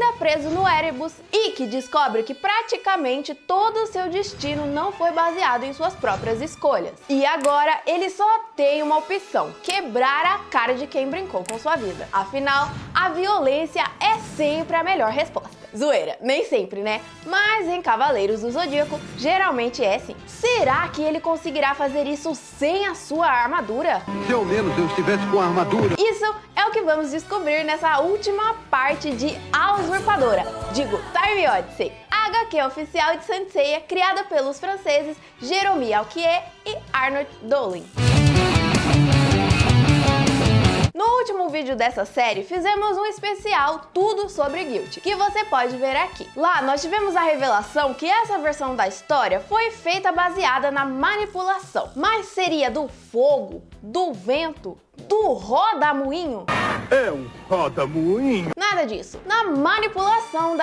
Ainda preso no Erebus, Ikki descobre que praticamente todo o seu destino não foi baseado em suas próprias escolhas. E agora ele só tem uma opção: quebrar a cara de quem brincou com sua vida. Afinal, a violência é sempre a melhor resposta. Zoeira, nem sempre, né? Mas em Cavaleiros do Zodíaco, geralmente é sim. Será que ele conseguirá fazer isso sem a sua armadura? Se ao menos eu estivesse com a armadura. Isso é o que vamos descobrir nessa última parte de A Usurpadora, digo, Time Odyssey, a HQ oficial de Saint Seiya, criada pelos franceses Jérôme Alquier e Arnaud Dolin. No último vídeo dessa série, fizemos um especial tudo sobre Guilty, que você pode ver aqui. Lá, nós tivemos a revelação que essa versão da história foi feita baseada na manipulação. Mas seria do fogo, do vento, do roda-moinho? É um roda-moinho. Nada disso. Na manipulação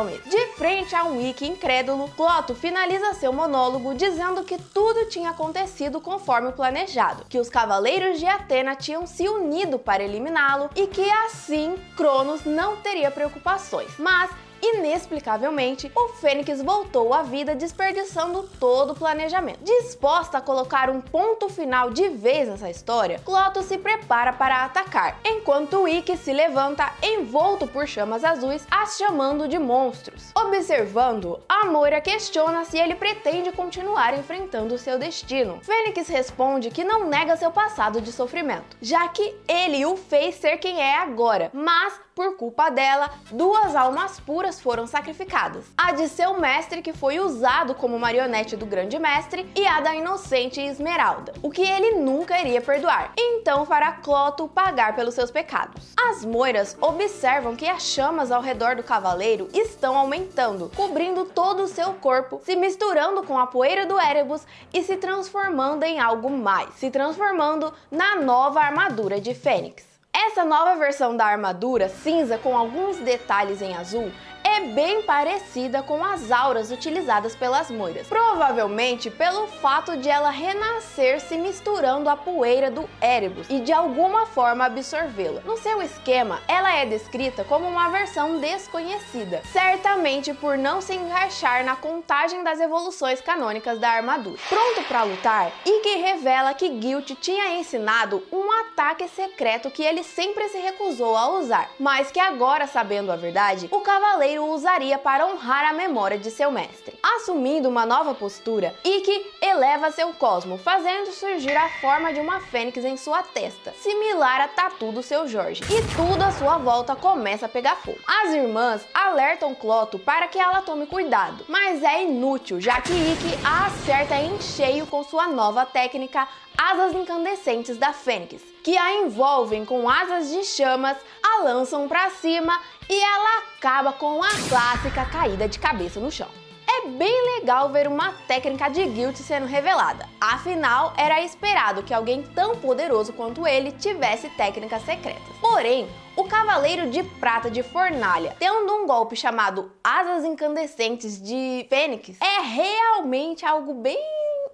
mesmo. De frente a um Ikki incrédulo, Cloto finaliza seu monólogo dizendo que tudo tinha acontecido conforme o planejado, que os Cavaleiros de Atena tinham se unido para eliminá-lo e que assim Cronos não teria preocupações. Mas inexplicavelmente, o Fênix voltou à vida, desperdiçando todo o planejamento. Disposta a colocar um ponto final de vez nessa história, Cloto se prepara para atacar, enquanto Ikki se levanta envolto por chamas azuis, as chamando de monstros. Observando, a Moira questiona se ele pretende continuar enfrentando seu destino. Fênix responde que não nega seu passado de sofrimento, já que ele o fez ser quem é agora, mas por culpa dela, 2 almas puras foram sacrificadas. A de seu mestre, que foi usado como marionete do grande mestre, e a da inocente Esmeralda, o que ele nunca iria perdoar. Então fará Cloto pagar pelos seus pecados. As Moiras observam que as chamas ao redor do cavaleiro estão aumentando, cobrindo todo o seu corpo, se misturando com a poeira do Erebus e se transformando em algo mais, se transformando na nova armadura de Fênix. Essa nova versão da armadura, cinza com alguns detalhes em azul, é bem parecida com as auras utilizadas pelas Moiras, provavelmente pelo fato de ela renascer se misturando à poeira do Erebus e de alguma forma absorvê-la. No seu esquema, ela é descrita como uma versão desconhecida, certamente por não se encaixar na contagem das evoluções canônicas da armadura. Pronto para lutar, Ikki revela que Guilty tinha ensinado um ataque secreto que ele sempre se recusou a usar, mas que agora, sabendo a verdade, o cavaleiro usaria para honrar a memória de seu mestre. Assumindo uma nova postura, Ikki eleva seu cosmo, fazendo surgir a forma de uma fênix em sua testa, similar a tatu do seu Jorge, e tudo à sua volta começa a pegar fogo. As irmãs alertam Cloto para que ela tome cuidado, mas é inútil, já que Ikki a acerta em cheio com sua nova técnica Asas Incandescentes da Fênix, que a envolvem com asas de chamas, a lançam para cima e ela acaba com a clássica caída de cabeça no chão. É bem legal ver uma técnica de Guilty sendo revelada, afinal era esperado que alguém tão poderoso quanto ele tivesse técnicas secretas. Porém, o Cavaleiro de Prata de Fornalha, tendo um golpe chamado Asas Incandescentes de Fênix, é realmente algo bem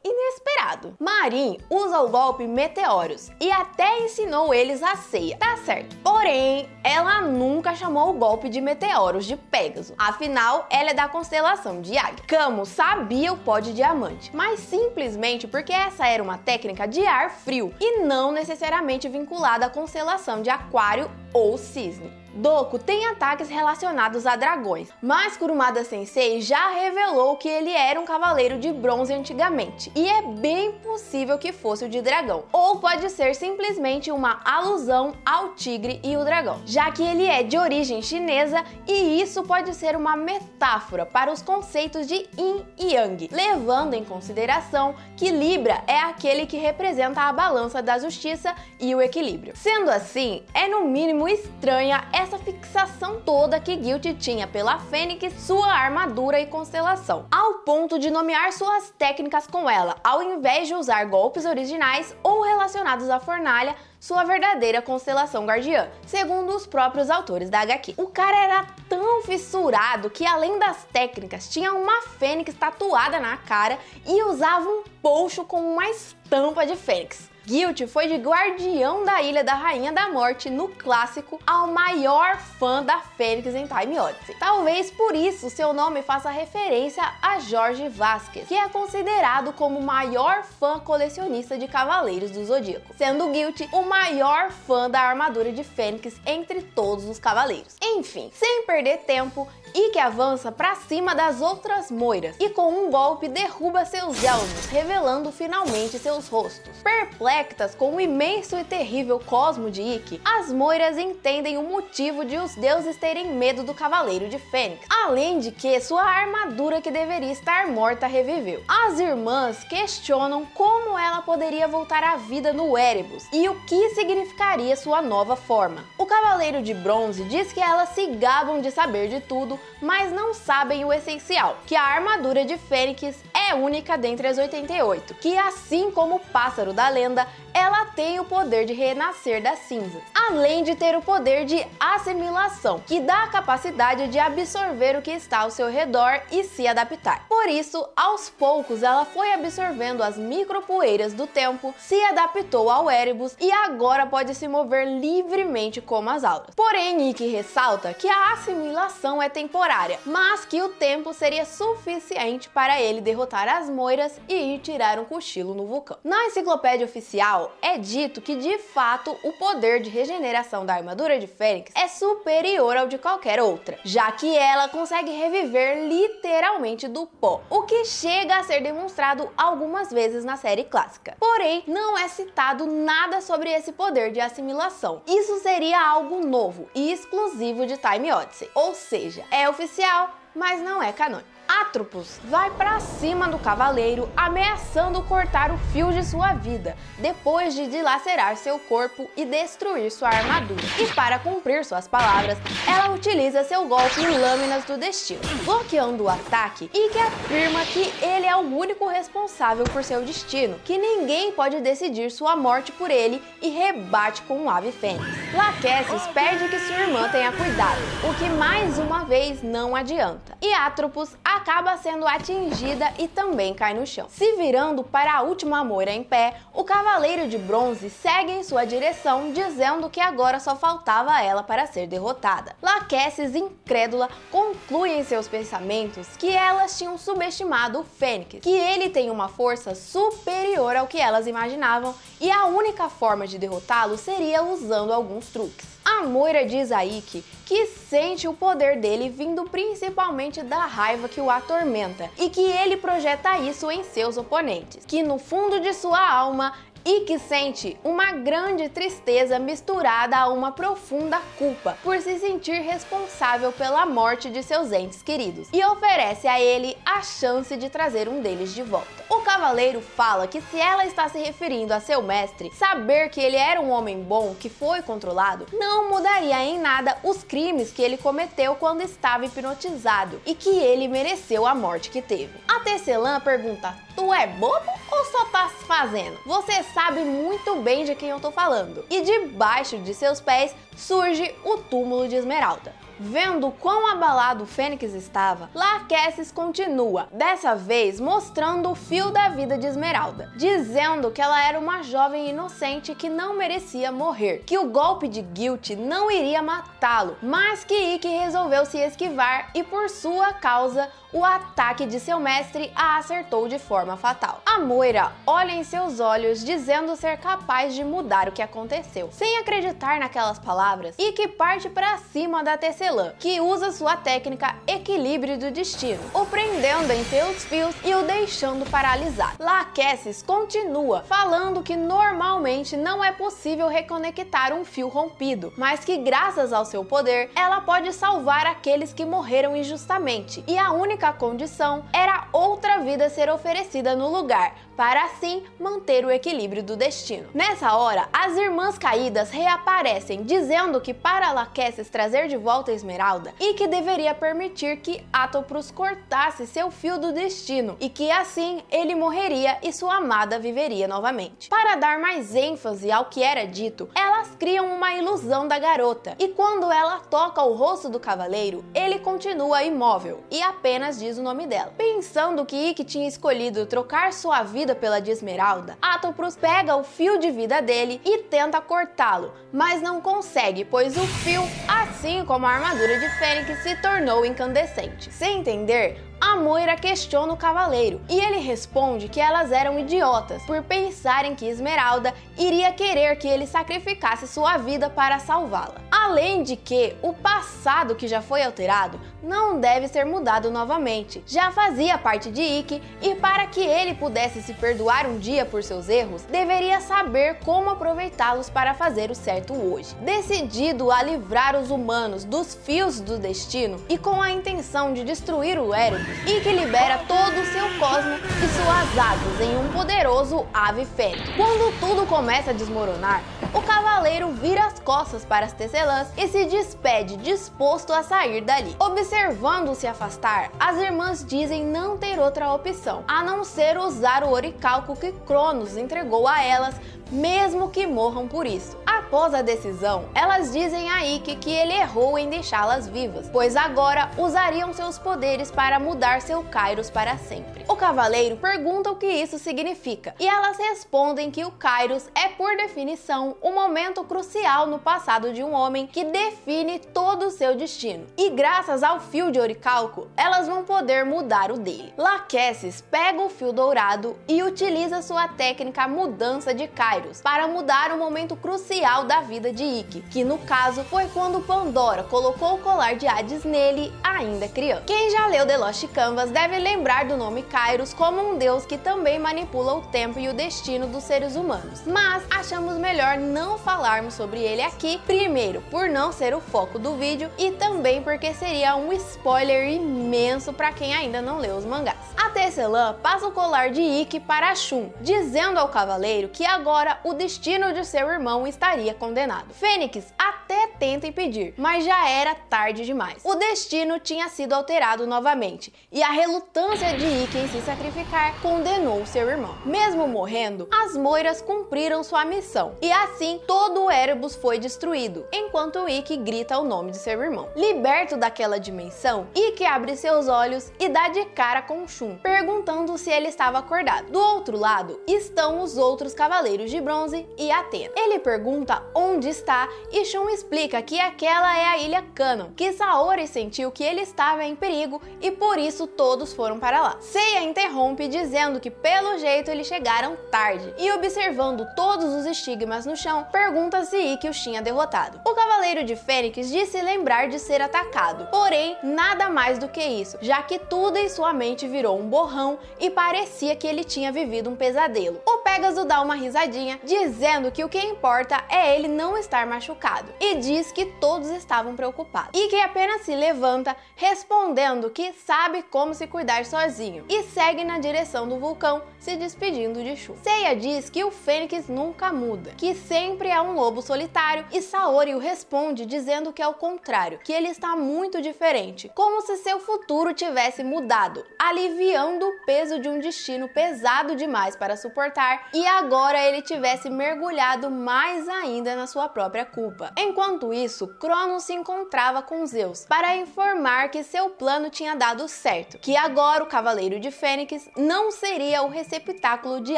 inesperado. Marin usa o golpe Meteoros e até ensinou eles a ceia, tá certo. Porém, ela nunca chamou o golpe de Meteoros de Pégaso, afinal, ela é da constelação de Águia. Camo sabia o pó de diamante, mas simplesmente porque essa era uma técnica de ar frio e não necessariamente vinculada à constelação de Aquário ou Cisne. Doku tem ataques relacionados a dragões, mas Kurumada Sensei já revelou que ele era um cavaleiro de bronze antigamente, e é bem possível que fosse o de dragão, ou pode ser simplesmente uma alusão ao tigre e o dragão, já que ele é de origem chinesa e isso pode ser uma metáfora para os conceitos de Yin e Yang, levando em consideração que Libra é aquele que representa a balança da justiça e o equilíbrio. Sendo assim, é no mínimo estranha essa fixação toda que Guilty tinha pela Fênix, sua armadura e constelação, ao ponto de nomear suas técnicas com ela, ao invés de usar golpes originais ou relacionados à fornalha, sua verdadeira constelação guardiã, segundo os próprios autores da HQ. O cara era tão fissurado que, além das técnicas, tinha uma fênix tatuada na cara e usava um poncho com uma estampa de fênix. Guilty foi de guardião da Ilha da Rainha da Morte no clássico ao maior fã da Fênix em Time Odyssey. Talvez por isso seu nome faça referência a Jorge Vázquez, que é considerado como o maior fã colecionista de Cavaleiros do Zodíaco, sendo Guilty o maior fã da armadura de Fênix entre todos os Cavaleiros. Enfim, sem perder tempo, Ikki avança pra cima das outras Moiras e com um golpe derruba seus elmos, revelando finalmente seus rostos. Perplexas com o imenso e terrível cosmo de Ikki, as Moiras entendem o motivo de os deuses terem medo do Cavaleiro de Fênix, além de que sua armadura que deveria estar morta reviveu. As irmãs questionam como ela poderia voltar à vida no Erebus e o que significaria sua nova forma. O Cavaleiro de Bronze diz que elas se gabam de saber de tudo, mas não sabem o essencial, que a armadura de Fênix é única dentre as 88, que assim como o pássaro da lenda, ela tem o poder de renascer das cinzas, além de ter o poder de assimilação, que dá a capacidade de absorver o que está ao seu redor e se adaptar. Por isso, aos poucos ela foi absorvendo as micropoeiras do tempo, se adaptou ao Erebus e agora pode se mover livremente como as auras. Porém, Ikki ressalta que a assimilação é temporária, mas que o tempo seria suficiente para ele derrotar as Moiras e ir tirar um cochilo no vulcão. Na enciclopédia oficial, é dito que de fato o poder de regeneração da armadura de Fênix é superior ao de qualquer outra, já que ela consegue reviver literalmente do pó, o que chega a ser demonstrado algumas vezes na série clássica. Porém, não é citado nada sobre esse poder de assimilação. Isso seria algo novo e exclusivo de Time Odyssey, ou seja, é oficial, mas não é canônico. Atropos vai pra cima do cavaleiro, ameaçando cortar o fio de sua vida, depois de dilacerar seu corpo e destruir sua armadura. E para cumprir suas palavras, ela utiliza seu golpe em Lâminas do Destino. Bloqueando o ataque, Ikki afirma que ele é o único responsável por seu destino, que ninguém pode decidir sua morte por ele e rebate com um ave fênix. Lachesis pede que sua irmã tenha cuidado, o que mais uma vez não adianta. E Atropos acaba sendo atingida e também cai no chão. Se virando para a última Moira em pé, o Cavaleiro de Bronze segue em sua direção, dizendo que agora só faltava ela para ser derrotada. Lachesis, incrédula, conclui em seus pensamentos que elas tinham subestimado o Fênix, que ele tem uma força superior ao que elas imaginavam e a única forma de derrotá-lo seria usando alguns truques. A Moira diz a Ikki que sente o poder dele vindo principalmente da raiva que o atormenta e que ele projeta isso em seus oponentes, que no fundo de sua alma Ikki sente uma grande tristeza misturada a uma profunda culpa por se sentir responsável pela morte de seus entes queridos e oferece a ele a chance de trazer um deles de volta. O cavaleiro fala que se ela está se referindo a seu mestre, saber que ele era um homem bom que foi controlado não mudaria em nada os crimes que ele cometeu quando estava hipnotizado e que ele mereceu a morte que teve. A Tecelã pergunta: "Tu é bobo ou só tá se fazendo? Você sabe muito bem de quem eu tô falando." E debaixo de seus pés surge o túmulo de Esmeralda. Vendo quão abalado o Fênix estava, Lachesis continua, dessa vez mostrando o fio da vida de Esmeralda, dizendo que ela era uma jovem inocente que não merecia morrer, que o golpe de Guilty não iria matá-lo, mas que Ikki resolveu se esquivar e por sua causa o ataque de seu mestre a acertou de forma fatal. A Moira olha em seus olhos dizendo ser capaz de mudar o que aconteceu. Sem acreditar naquelas palavras, Ikki parte para cima da Tecelã, que usa sua técnica Equilíbrio do Destino, o prendendo em seus fios e o deixando paralisado. Lachesis continua, falando que normalmente não é possível reconectar um fio rompido, mas que graças ao seu poder, ela pode salvar aqueles que morreram injustamente, e a única condição era outra vida ser oferecida no lugar, para assim manter o equilíbrio do destino. Nessa hora, as irmãs caídas reaparecem, dizendo que para Lachesis trazer de volta a Esmeralda, Ikki deveria permitir que Atropos cortasse seu fio do destino, e que assim ele morreria e sua amada viveria novamente. Para dar mais ênfase ao que era dito, elas criam uma ilusão da garota, e quando ela toca o rosto do cavaleiro, ele continua imóvel e apenas diz o nome dela. Pensando que Ikki tinha escolhido trocar sua vida pela de Esmeralda, Atropos pega o fio de vida dele e tenta cortá-lo, mas não consegue, pois o fio, assim como a armadura de Fênix, se tornou incandescente. Sem entender, a Moira questiona o cavaleiro e ele responde que elas eram idiotas por pensarem que Esmeralda iria querer que ele sacrificasse sua vida para salvá-la. Além de que o passado que já foi alterado não deve ser mudado novamente, já fazia parte de Ikki e para que ele pudesse se perdoar um dia por seus erros, deveria saber como aproveitá-los para fazer o certo hoje. Decidido a livrar os humanos dos fios do destino e com a intenção de destruir o Erebus, Ikki libera todo o seu cosmo e suas asas em um poderoso ave fênix. Quando tudo começa a desmoronar, o cavaleiro vira as costas para as tecelãs e se despede, disposto a sair dali. Observando-o se afastar, as irmãs dizem não ter outra opção, a não ser usar o oricalco que Cronos entregou a elas, mesmo que morram por isso. Após a decisão, elas dizem a Ikki que ele errou em deixá-las vivas, pois agora usariam seus poderes para mudar seu Kairos para sempre. O cavaleiro pergunta o que isso significa, e elas respondem que o Kairos é, por definição, o momento crucial no passado de um homem que define todo o seu destino. E graças ao fio de oricalco, elas vão poder mudar o dele. Lachesis pega o fio dourado e utiliza sua técnica mudança de Kairos para mudar o momento crucial da vida de Ikki, que no caso foi quando Pandora colocou o colar de Hades nele ainda criança. Quem já leu The Lost Canvas deve lembrar do nome Kairos como um deus que também manipula o tempo e o destino dos seres humanos, mas achamos melhor não falarmos sobre ele aqui, primeiro por não ser o foco do vídeo e também porque seria um spoiler imenso para quem ainda não leu os mangás. A tecelã passa o colar de Ikki para Shun, dizendo ao cavaleiro que agora o destino de seu irmão estaria condenado. Fênix até tenta impedir, mas já era tarde demais. O destino tinha sido alterado novamente e a relutância de Ikki em se sacrificar condenou seu irmão. Mesmo morrendo, as Moiras cumpriram sua missão e assim todo o Erebus foi destruído, enquanto Ikki grita o nome de seu irmão. Liberto daquela dimensão, Ikki abre seus olhos e dá de cara com Shun, perguntando se ele estava acordado. Do outro lado estão os outros cavaleiros de bronze e Atena. Ele pergunta onde está e Shun explica que aquela é a ilha Canaan, que Saori sentiu que ele estava em perigo e por isso todos foram para lá. Seiya interrompe dizendo que pelo jeito eles chegaram tarde e observando todos os estigmas no chão, pergunta se Ikki os tinha derrotado. O cavaleiro de Fênix disse lembrar de ser atacado, porém nada mais do que isso, já que tudo em sua mente virou um borrão e parecia que ele tinha vivido um pesadelo. O Pégaso dá uma risadinha, dizendo que o que importa é ele não estar machucado, e diz que todos estavam preocupados. Ikki apenas se levanta, respondendo que sabe como se cuidar sozinho, e segue na direção do vulcão, se despedindo de Shun. Seiya diz que o Fênix nunca muda, que sempre é um lobo solitário, e Saori o responde dizendo que é o contrário, que ele está muito diferente, como se seu futuro tivesse mudado, aliviando o peso de um destino pesado demais para suportar, e agora ele tivesse mergulhado mais ainda na sua própria culpa. Enquanto isso, Cronos se encontrava com Zeus para informar que seu plano tinha dado certo, que agora o Cavaleiro de Fênix não seria o receptáculo de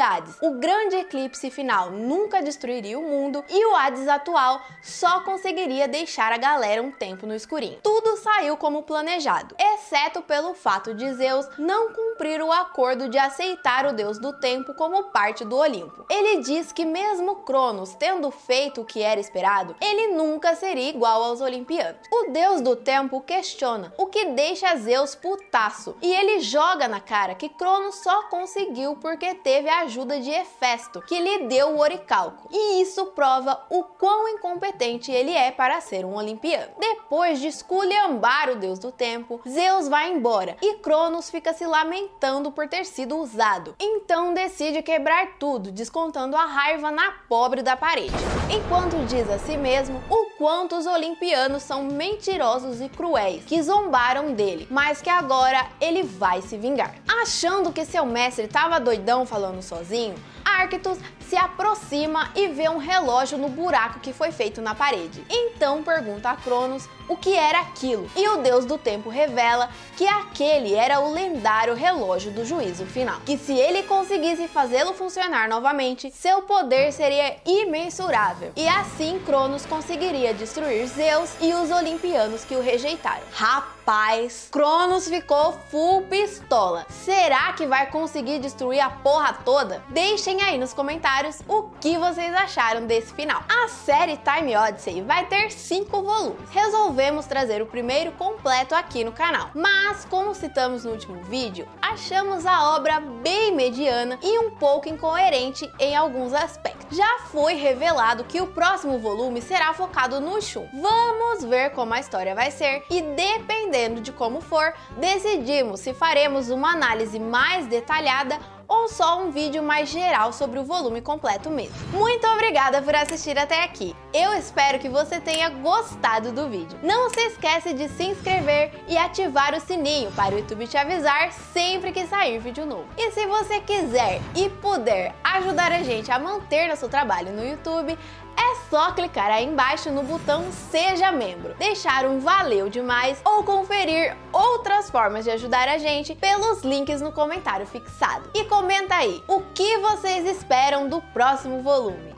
Hades. O grande eclipse final nunca destruiria o mundo e o Hades atual só conseguiria deixar a galera um tempo no escurinho. Tudo saiu como planejado, exceto pelo fato de Zeus não cumprir o acordo de aceitar o deus do tempo como parte do Olimpo. Ele diz que mesmo Cronos tendo feito o que era esperado, ele nunca seria igual aos olimpianos. O deus do tempo questiona, o que deixa Zeus putaço, e ele joga na cara que Cronos só conseguiu porque teve a ajuda de Hefesto, que lhe deu o oricalco, e isso prova o quão incompetente ele é para ser um olimpiano. Depois de esculhambar o deus do tempo, Zeus vai embora e Cronos fica se lamentando por ter sido usado, então decide quebrar tudo, descontando a raiva na pobre da parede, enquanto diz a si mesmo o quanto os olimpianos são mentirosos e cruéis, que zombaram dele, mas que agora ele vai se vingar. Achando que seu mestre estava doidão falando sozinho, Arctos se aproxima e vê um relógio no buraco que foi feito na parede. Então pergunta a Cronos o que era aquilo, e o deus do tempo revela que aquele era o lendário relógio do juízo final, que se ele conseguisse fazê-lo funcionar novamente, seu poder seria imensurável, e assim Cronos conseguiria destruir Zeus e os olimpianos que o rejeitaram. Rapaz, Cronos ficou full pistola. Será que vai conseguir destruir a porra toda? Deixem aí nos comentários o que vocês acharam desse final. A série Time Odyssey vai ter 5 volumes. Resolvemos trazer o primeiro completo aqui no canal, mas como citamos no último vídeo, achamos a obra bem mediana e um pouco incoerente em alguns aspectos. Já foi revelado que o próximo volume será focado no Shun. Vamos ver como a história vai ser e, dependendo de como for, decidimos se faremos uma análise mais detalhada ou só um vídeo mais geral sobre o volume completo mesmo. Muito obrigada por assistir até aqui. Eu espero que você tenha gostado do vídeo. Não se esquece de se inscrever e ativar o sininho para o YouTube te avisar sempre que sair vídeo novo. E se você quiser e puder ajudar a gente a manter nosso trabalho no YouTube, é só clicar aí embaixo no botão Seja Membro, deixar um valeu demais ou conferir outras formas de ajudar a gente pelos links no comentário fixado. E comenta aí o que vocês esperam do próximo volume.